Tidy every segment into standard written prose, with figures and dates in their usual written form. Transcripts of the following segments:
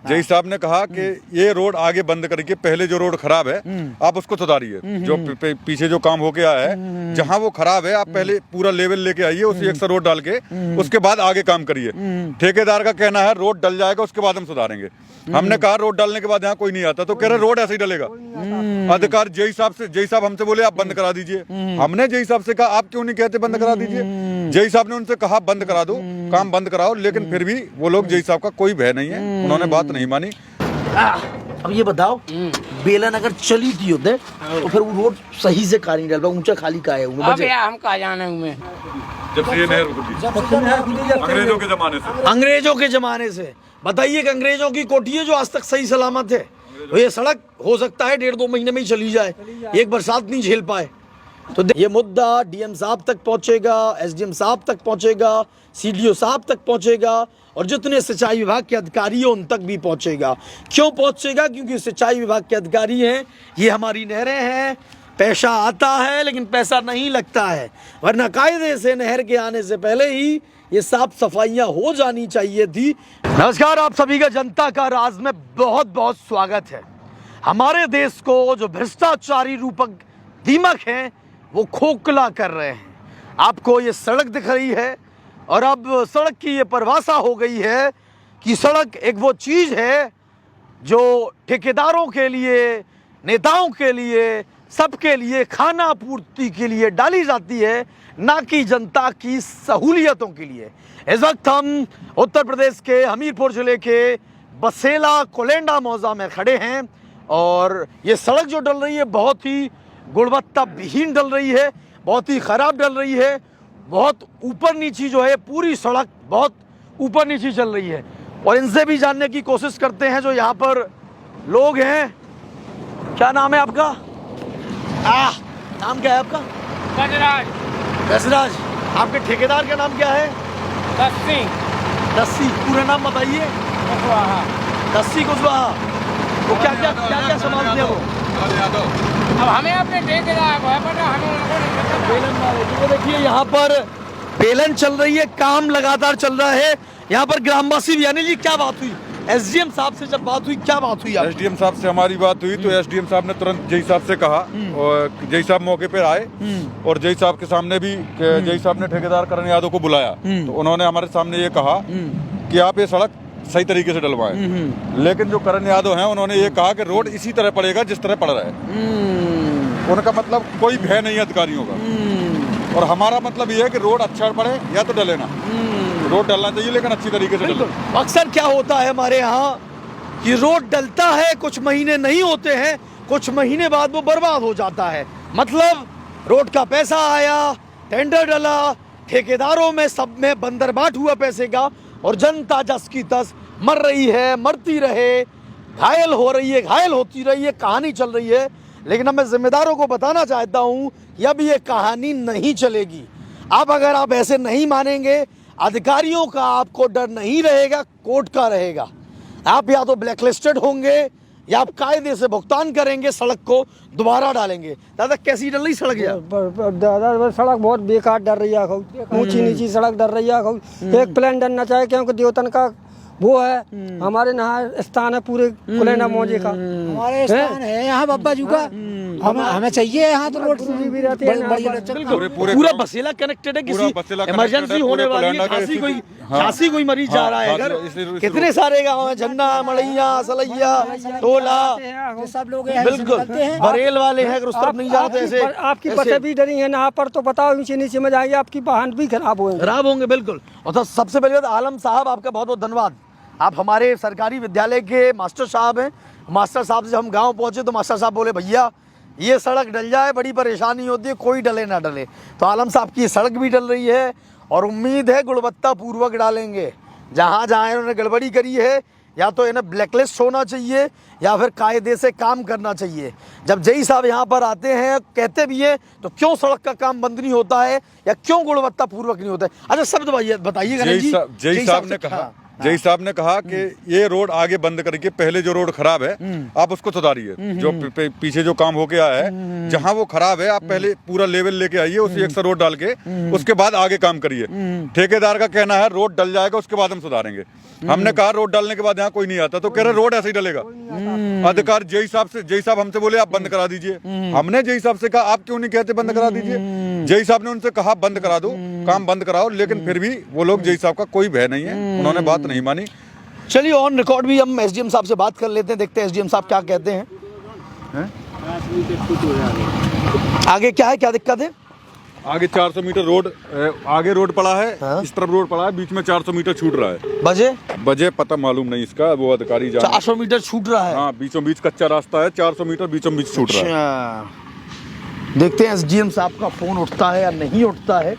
जय साहब ने कहा कि ये रोड आगे बंद करके पहले जो रोड खराब है आप उसको सुधारिए। जो पीछे जो काम होके आया है जहां वो खराब है आप पहले पूरा लेवल लेके आइए, उसी एक सा रोड डाल के उसके बाद आगे काम करिए। ठेकेदार का कहना है रोड डल जाएगा उसके बाद हम सुधारेंगे। हमने कहा रोड डालने के बाद यहाँ कोई नहीं आता, तो कह रहे रोड ऐसे ही डलेगा। अधिकार जय साहब हमसे बोले आप बंद करा दीजिए। हमने जय साहब से कहा आप क्यों नहीं कहते बंद करा दीजिए। जय साहब ने उनसे कहा बंद करा दो, काम बंद कराओ, लेकिन फिर भी वो लोग जय साहब का कोई भय नहीं है, उन्होंने बात नहीं मानी। अब ये बताओ बेलन अगर चली थी होते तो फिर वो रोड सही से कार नहीं डाल पाया, ऊंचा खाली का है अब यार हम कहाँ जाने में। जब से ये नहर खुली अंग्रेजों के जमाने से, अंग्रेजों के जमाने से बताइए कि अंग्रेजों की कोठी है जो आज तक सही सलामत है। तो ये सड़क हो सकता है 1.5-2 महीने में ही चली जाए, एक बरसात नहीं झेल पाए। तो ये मुद्दा डीएम साहब तक पहुंचेगा, एसडीएम साहब तक पहुंचेगा, सीडीओ साहब तक पहुंचेगा और जितने सिंचाई विभाग के अधिकारी हैं उन तक भी पहुंचेगा। क्यों पहुंचेगा? क्योंकि सिंचाई विभाग के अधिकारी हैं, ये हमारी नहरें हैं, पैसा आता है लेकिन पैसा नहीं लगता है, वरना कायदे से नहर के आने से पहले ही ये साफ सफाइयाँ हो जानी चाहिए थी। नमस्कार, आप सभी का जनता का राज में बहुत बहुत स्वागत है। हमारे देश को जो भ्रष्टाचारी रूपक दीमक हैं वो खोखला कर रहे हैं। आपको ये सड़क दिख रही है और अब सड़क की ये परिभाषा हो गई है कि सड़क एक वो चीज़ है जो ठेकेदारों के लिए, नेताओं के लिए, सबके लिए खाना आपूर्ति के लिए डाली जाती है, ना कि जनता की सहूलियतों के लिए। इस वक्त हम उत्तर प्रदेश के हमीरपुर जिले के बसेला कोलेंडा मौजा में खड़े हैं और ये सड़क जो डल रही है बहुत ही गुणवत्ता विहीन डल रही है, बहुत ही ख़राब डल रही है, बहुत ऊपर नीची जो है पूरी सड़क बहुत ऊपर नीची चल रही है। और इनसे भी जानने की कोशिश करते हैं जो यहाँ पर लोग हैं। क्या नाम है आपका? नाम क्या है आपका? दसराज। आपके ठेकेदार का नाम क्या है? दस्सी। पूरा नाम बताइए। दस्सी कुशवाहा। वो क्या संभालते हैं वो? अब हमें अपने ठेकेदार को है पता, हमें बेलन वाले तो देखिए यहाँ पर बेलन चल रही है, काम लगातार चल रहा है। यहाँ पर ग्रामवासी भी, यानी जी क्या बात हुई एसडीएम साहब से? जब बात हुई क्या बात हुई? एसडीएम साहब से हमारी बात हुई तो एसडीएम साहब ने तुरंत जय साहब से कहा और जय साहब मौके पर आए और जय साहब के सामने भी जय साहब ने ठेकेदार करण यादव को बुलाया तो उन्होंने हमारे सामने ये कहा कि आप ये सड़क सही तरीके से डलवाएं। लेकिन जो करण यादव हैं उन्होंने ये कहा कि रोड इसी तरह पड़ेगा जिस तरह पड़ रहा है। उनका मतलब कोई भय नहीं है अधिकारियों का, और हमारा मतलब ये है कि रोड अच्छा पड़े या तो डले ना। रोड डलना चाहिए लेकिन अच्छी तरीके से डले। अक्सर क्या होता है हमारे यहाँ कि रोड डलता है, कुछ महीने नहीं होते हैं, कुछ महीने बाद वो बर्बाद हो जाता है। मतलब रोड का पैसा आया, टेंडर डला, ठेकेदारों में सब में बंदरबाट हुआ पैसे का, और जनता जस की तस मर रही है, मरती रहे, घायल हो रही है, घायल होती रही है, कहानी चल रही है। लेकिन अब मैं जिम्मेदारों को बताना चाहता हूँ कि अब ये कहानी नहीं चलेगी। अब अगर आप ऐसे नहीं मानेंगे, अधिकारियों का आपको डर नहीं रहेगा, कोर्ट का रहेगा। आप या तो ब्लैकलिस्टेड होंगे या आप कायदे से भुगतान करेंगे, सड़क को दोबारा डालेंगे। दादा कैसी डल रही सड़क? दादा सड़क बहुत बेकार डल रही है, ऊंची नीची सड़क डल रही है। एक प्लान डलना चाहिए क्योंकि देवतन का वो है, हमारे यहाँ स्थान है पूरे कोलेंडा मौजे का, हमारे स्थान है यहाँ बाबा जी का। हमें चाहिए यहाँ तो रोड भी रहते हैं। पूरा बसेला कनेक्टेड है। किसी इमरजेंसी होने वाली है, खांसी कोई मरीज जा रहा है अगर, कितने सारे गाँव है, झंडा, मड़ैया, सलैया, टोला, सब लोग बिल्कुल बरेल वाले हैं। अगर उस तरफ नहीं जाते ऐसे आपकी बसें भी डरी है यहाँ पर, तो बताओ नीचे नीचे में जाएंगे, आपकी वाहन भी खराब होंगे। बिल्कुल। और तो सबसे पहले तो आलम साहब आपका बहुत बहुत धन्यवाद। आप हमारे सरकारी विद्यालय के मास्टर साहब हैं। मास्टर साहब से जब हम गांव पहुंचे तो मास्टर साहब बोले भैया ये सड़क डल जाए बड़ी परेशानी होती है, कोई डले ना डले। तो आलम साहब की सड़क भी डल रही है और उम्मीद है गुणवत्ता पूर्वक डालेंगे। जहाँ जहाँ इन्होंने गड़बड़ी करी है या तो इन्हें ब्लैकलिस्ट होना चाहिए या फिर कायदे से काम करना चाहिए। जब जय साहब यहाँ पर आते हैं, कहते भी हैं, तो क्यों सड़क का काम बंद नहीं होता है या क्यों गुणवत्ता पूर्वक नहीं होता है? अच्छा सब बताइएगा। जय साहब ने कहा जय साहब ने कहा कि ये रोड आगे बंद करके पहले जो रोड खराब है आप उसको सुधारिए, जो पीछे जो काम होके आया है जहाँ वो खराब है आप पहले पूरा लेवल लेके आइए, उसी एक सा रोड डाल के उसके बाद आगे काम करिए। ठेकेदार का कहना है रोड डल जाएगा उसके बाद हम सुधारेंगे। हमने कहा रोड डालने के बाद यहाँ कोई नहीं आता, तो कह रहे रोड ऐसे ही डलेगा। अधिकार जय साहब हमसे बोले आप बंद करा दीजिए। हमने जय साहब से कहा आप क्यों नहीं कहते बंद करा दीजिए। जय साहब ने उनसे कहा बंद करा दो, काम बंद कराओ, लेकिन फिर भी वो लोग जय साहब का कोई भय नहीं है, उन्होंने बात नहीं मानी। चलिए ऑन रिकॉर्ड भी हम एसडीएम साहब से बात कर लेते हैं, देखते हैं एसडीएम साहब क्या कहते हैं। आगे क्या है, क्या दिक्कत है? आगे 400 मीटर रोड आगे रोड पड़ा है, हाँ? इस तरफ रोड पड़ा है, बीच में 400 मीटर छूट रहा है। बजे पता मालूम नहीं इसका, वो अधिकारी जाने। 400 मीटर छूट रहा है। हाँ, बीचों बीच कच्चा रास्ता है, 400 मीटर बीचों बीच छूट रहा है। अच्छा, देखते हैं एसडीएम साहब का फोन उठता है या नहीं उठता है,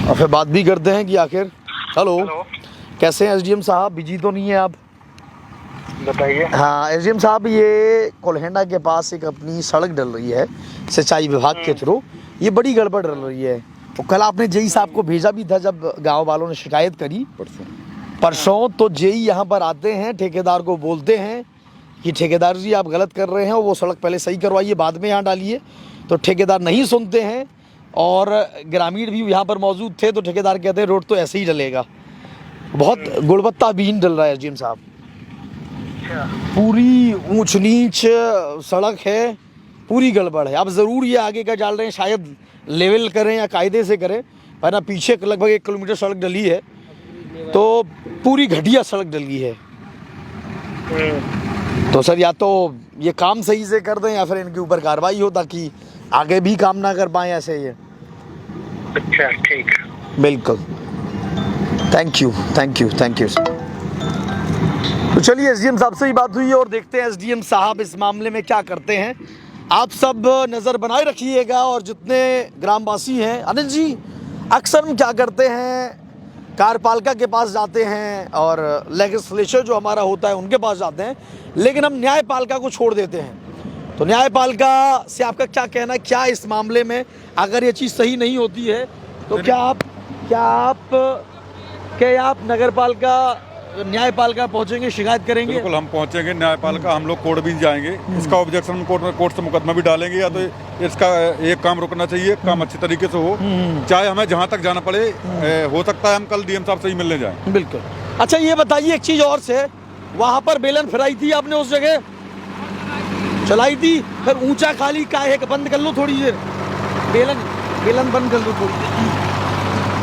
और फिर बात भी करते हैं कि आखिर। हेलो, कैसे हैं एसडीएम साहब, बिजी तो नहीं है आप? बताइए। हाँ एसडीएम साहब, ये कोल्हेंडा के पास एक अपनी सड़क डल रही है सिंचाई विभाग के थ्रू, ये बड़ी गड़बड़ डल रही है। तो कल आपने जेई साहब को भेजा भी था जब गांव वालों ने शिकायत करी परसों, तो जेई यहाँ पर आते हैं, ठेकेदार को बोलते हैं कि ठेकेदार जी आप गलत कर रहे हैं, वो सड़क पहले सही करवाइए बाद में यहाँ डालिए। तो ठेकेदार नहीं सुनते हैं, और ग्रामीण भी यहाँ पर मौजूद थे, तो ठेकेदार कहते हैं रोड तो ऐसे ही डलेगा। बहुत गुणवत्ताहीन डल रहा है एसडीएम साहब, पूरी ऊंच नीच सड़क है, पूरी गड़बड़ है। अब ज़रूर ये आगे का डाल रहे हैं, शायद लेवल करें या कायदे से करें, पर ना पीछे लगभग 1 किलोमीटर सड़क डली है, तो पूरी घटिया सड़क डली है। तो सर या तो ये काम सही से कर दें या फिर इनके ऊपर कार्रवाई हो, ताकि आगे भी काम ना कर पाए ऐसे ये। अच्छा ठीक है, बिल्कुल, thank you thank you thank you. तो चलिए एसडीएम साहब से ही बात हुई है, और देखते हैं एसडीएम साहब इस मामले में क्या करते हैं। आप सब नज़र बनाए रखिएगा, और जितने ग्रामवासी हैं, अनिल जी अक्सर हम क्या करते हैं, कार्यपालिका के पास जाते हैं और लेजिस्लेचर जो हमारा होता है उनके पास जाते हैं, लेकिन हम न्यायपालिका को छोड़ देते हैं। तो न्यायपालिका से आपका क्या कहना है, क्या इस मामले में अगर ये चीज़ सही नहीं होती है तो क्या आप नगरपालिका न्यायपालिका पहुंचेंगे, शिकायत करेंगे? बिल्कुल हम पहुंचेंगे न्यायपालिका, हम लोग कोर्ट भी जाएंगे, इसका ऑब्जेक्शन कोर्ट से मुकदमा भी डालेंगे, या तो इसका एक काम रुकना चाहिए, काम अच्छे तरीके से हो, चाहे हमें जहां तक जाना पड़े। हो सकता है हम कल डीएम साहब से ही मिलने जाएं। बिल्कुल। अच्छा ये बताइए एक चीज़ और से, वहाँ पर बेलन फिराई थी आपने, उस जगह चलाई थी, फिर ऊंचा खाली का है, बंद कर लो थोड़ी देर, बेलन बंद कर लो थोड़ी देर,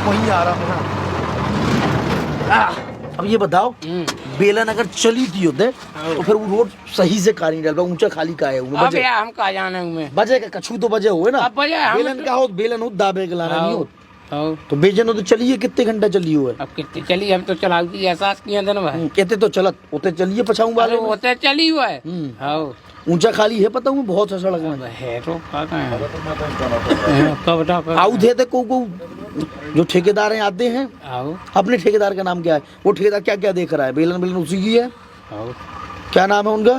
वहीं आ रहा हूँ। अब ये बताओ, बेलन अगर चली थी होते तो फिर वो रोड सही से कार नहीं डाल, ऊंचा खाली का है, अब यार हम कहाँ जाने में बजे का कछू तो बजे हुए ना, अब बजे हम बेलन का हो, बेलन हो दाबे के लाना नहीं हो, हाँ। तो बेजन हो तो चलिए, कितने घंटा चली हुए? अब कितनी चली, हम तो चला दी एहसास किया दिन भाई, कहते तो चलत होते चलिए पछाऊं वाले में। होते चली हुआ है। हाँ ऊंचा खाली है, पता हूँ बहुत सा सड़क में है, तो कब आउ थे को जो ठेकेदार हैं आते हैं, आओ अपने ठेकेदार का नाम क्या है, वो ठेकेदार क्या क्या देख रहा है, बेलन उसी की है, आओ क्या नाम है उनका?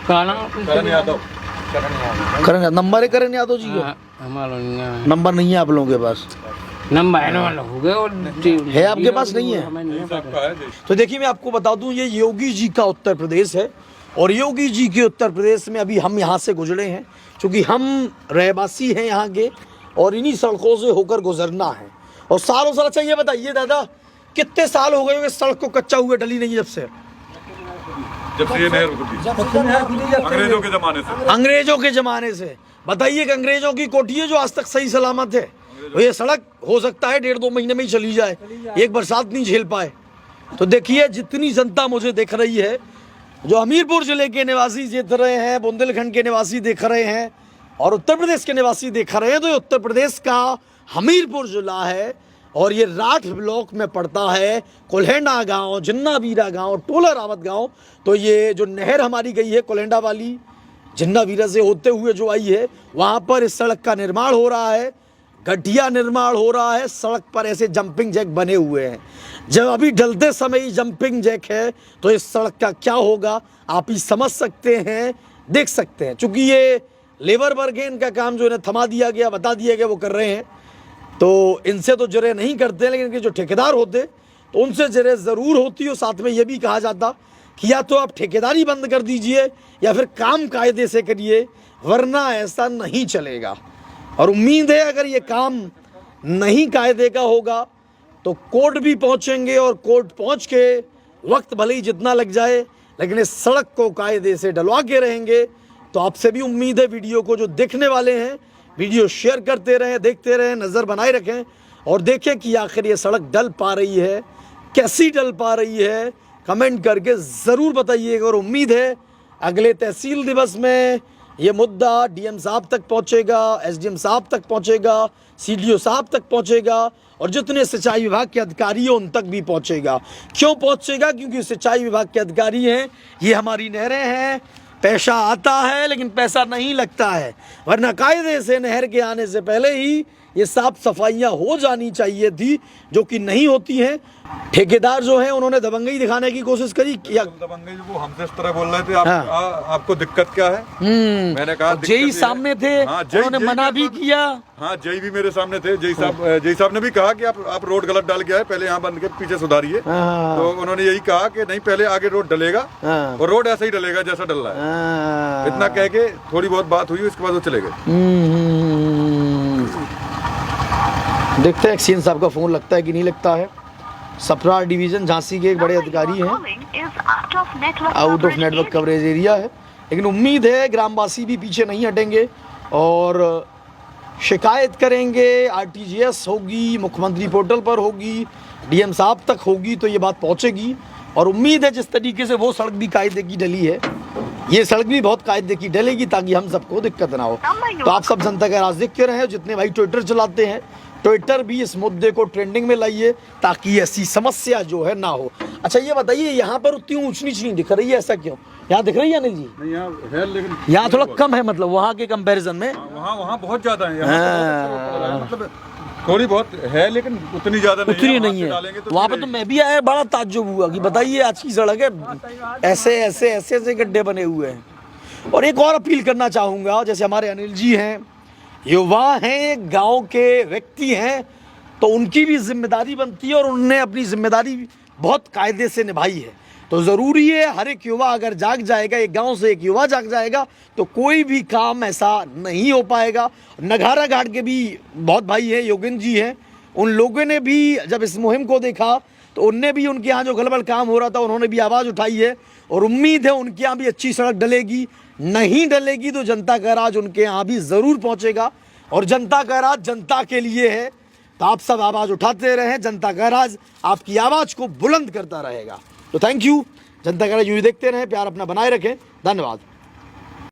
करण यादव। करण नंबर है करण यादव जी का? नंबर नहीं है आप लोगों के पास? नंबर है आपके पास? नहीं है। तो देखिए मैं आपको बता दूं, ये योगी जी का उत्तर प्रदेश है, और योगी जी के उत्तर प्रदेश में अभी हम यहाँ से गुजरे हैं, क्योंकि हम रहवासी हैं यहाँ के, और इन्हीं सड़कों से होकर गुजरना है। और सालों साल, अच्छा ये बताइए दादा, कितने साल हो गए सड़क को कच्चा हुए डली नहीं जब से ये नहर अंग्रेजों के जमाने से? अंग्रेजों के जमाने से। बताइए कि अंग्रेजों की कोठी है जो आज तक सही सलामत है, तो ये सड़क हो सकता है 1.5-2 महीने में ही चली जाए, एक बरसात नहीं झेल पाए। तो देखिए जितनी जनता मुझे देख रही है, जो हमीरपुर जिले के निवासी देख रहे हैं, बुंदेलखंड के निवासी देख रहे हैं, और उत्तर प्रदेश के निवासी देख रहे हैं, तो ये उत्तर प्रदेश का हमीरपुर जिला है, और ये राठ ब्लॉक में पड़ता है, कोल्हेंडा गांव, जिन्नावीरा गांव, टोला रावत गांव। तो ये जो नहर हमारी गई है कोल्हेंडा वाली, जिन्नावीरा से होते हुए जो आई है, वहाँ पर इस सड़क का निर्माण हो रहा है, गड्ढिया निर्माण हो रहा है, सड़क पर ऐसे जंपिंग जैक बने हुए हैं। जब अभी ढलते समय ही जंपिंग जैक है, तो इस सड़क का क्या होगा आप ही समझ सकते हैं, देख सकते हैं। चूँकि ये लेबर वर्ग है, इनका काम जो इन्हें थमा दिया गया, बता दिया गया वो कर रहे हैं, तो इनसे तो जरे नहीं करते, लेकिन इनके जो ठेकेदार होते तो उनसे ज़रूर होती। और साथ में ये भी कहा जाता कि या तो आप ठेकेदारी बंद कर दीजिए या फिर काम कायदे से करिए, वरना ऐसा नहीं चलेगा। और उम्मीद है अगर ये काम नहीं कायदे का होगा तो कोर्ट भी पहुंचेंगे, और कोर्ट पहुंच के वक्त भले ही जितना लग जाए लेकिन इस सड़क को कायदे से डलवा के रहेंगे। तो आपसे भी उम्मीद है वीडियो को जो देखने वाले हैं वीडियो शेयर करते रहें, देखते रहें, नज़र बनाए रखें और देखें कि आखिर ये सड़क डल पा रही है, कैसी डल पा रही है, कमेंट करके ज़रूर बताइएगा। और उम्मीद है अगले तहसील दिवस में ये मुद्दा डीएम साहब तक पहुंचेगा, एसडीएम साहब तक पहुंचेगा, सीडीओ साहब तक पहुंचेगा और जितने सिंचाई विभाग के अधिकारी हैं उन तक भी पहुंचेगा। क्यों पहुंचेगा? क्योंकि सिंचाई विभाग के अधिकारी हैं, ये हमारी नहरें हैं, पैसा आता है लेकिन पैसा नहीं लगता है, वरना कायदे से नहर के आने से पहले ही ये साफ सफाइयाँ हो जानी चाहिए थी, जो कि नहीं होती हैं। ठेकेदार जो हैं उन्होंने दबंगई दिखाने की कोशिश करी। क्या दबंगई? वो हमसे इस तरह बोल रहे थे, आपको दिक्कत क्या है? मैंने कहा जेई सामने थे, उन्होंने मना भी किया। हाँ, जेई भी मेरे सामने थे। जेई साहब ने भी कहा कि आप रोड गलत डाल के आए, पहले यहाँ बंद के पीछे सुधारिए। तो उन्होंने यही कहा कि नहीं, पहले आगे रोड डलेगा और रोड ऐसा ही डलेगा जैसा डल रहा है। इतना कह के थोड़ी बहुत बात हुई, उसके बाद वो चले गए। देखते हैं सीएम साहब का फोन लगता है कि नहीं लगता है। सपरा डिवीजन झांसी के एक बड़े अधिकारी हैं, out of network coverage area है, लेकिन उम्मीद है ग्रामवासी भी पीछे नहीं हटेंगे और शिकायत करेंगे। आरटीजीएस होगी, मुख्यमंत्री पोर्टल पर होगी, डीएम साहब तक होगी, तो ये बात पहुंचेगी। और उम्मीद है जिस तरीके से वो सड़क भी कायदे की डली है, ये सड़क भी बहुत कायदे की डलेगी ताकि हम सबको दिक्कत ना हो। तो आप सब जनता का राज देखते रहे, जितने भाई ट्विटर चलाते हैं, ट्विटर भी इस मुद्दे को ट्रेंडिंग में लाइए ताकि ऐसी समस्या जो है ना हो। अच्छा ये बताइए, यहाँ पर उतनी ऊंच नीच नहीं दिख रही है, ऐसा क्यों? यहाँ दिख रही है अनिल जी? नहीं, यहाँ है लेकिन यहाँ थोड़ा कम है, मतलब वहाँ के कंपैरिजन में। वहाँ बहुत ज्यादा है, मतलब थोड़ी बहुत है लेकिन उतनी ज्यादा उतनी नहीं है। वहाँ पे तो मैं भी आया, बड़ा ताज्जुब हुआ कि बताइए आज की सड़क है, ऐसे ऐसे ऐसे ऐसे गड्ढे बने हुए हैं। और एक और अपील करना चाहूँगा, जैसे हमारे अनिल जी हैं, युवा हैं, गांव के व्यक्ति हैं, तो उनकी भी जिम्मेदारी बनती है और उन्होंने अपनी जिम्मेदारी बहुत कायदे से निभाई है। तो ज़रूरी है हर एक युवा अगर जाग जाएगा, एक गांव से एक युवा जाग जाएगा, तो कोई भी काम ऐसा नहीं हो पाएगा। नघारा घाट के भी बहुत भाई हैं, योगेंद्र जी हैं, उन लोगों ने भी जब इस मुहिम को देखा तो उनने भी, उनके यहाँ जो गलबल काम हो रहा था, उन्होंने भी आवाज़ उठाई है और उम्मीद है उनके यहाँ भी अच्छी सड़क डलेगी। नहीं डलेगी तो जनता का राज उनके यहाँ भी ज़रूर पहुँचेगा और जनता का राज जनता के लिए है। तो आप सब आवाज़ उठाते रहें, जनता का राज आपकी आवाज़ को बुलंद करता रहेगा। तो थैंक यू। जनता का राज यूँ देखते रहें, प्यार अपना बनाए रखें। धन्यवाद।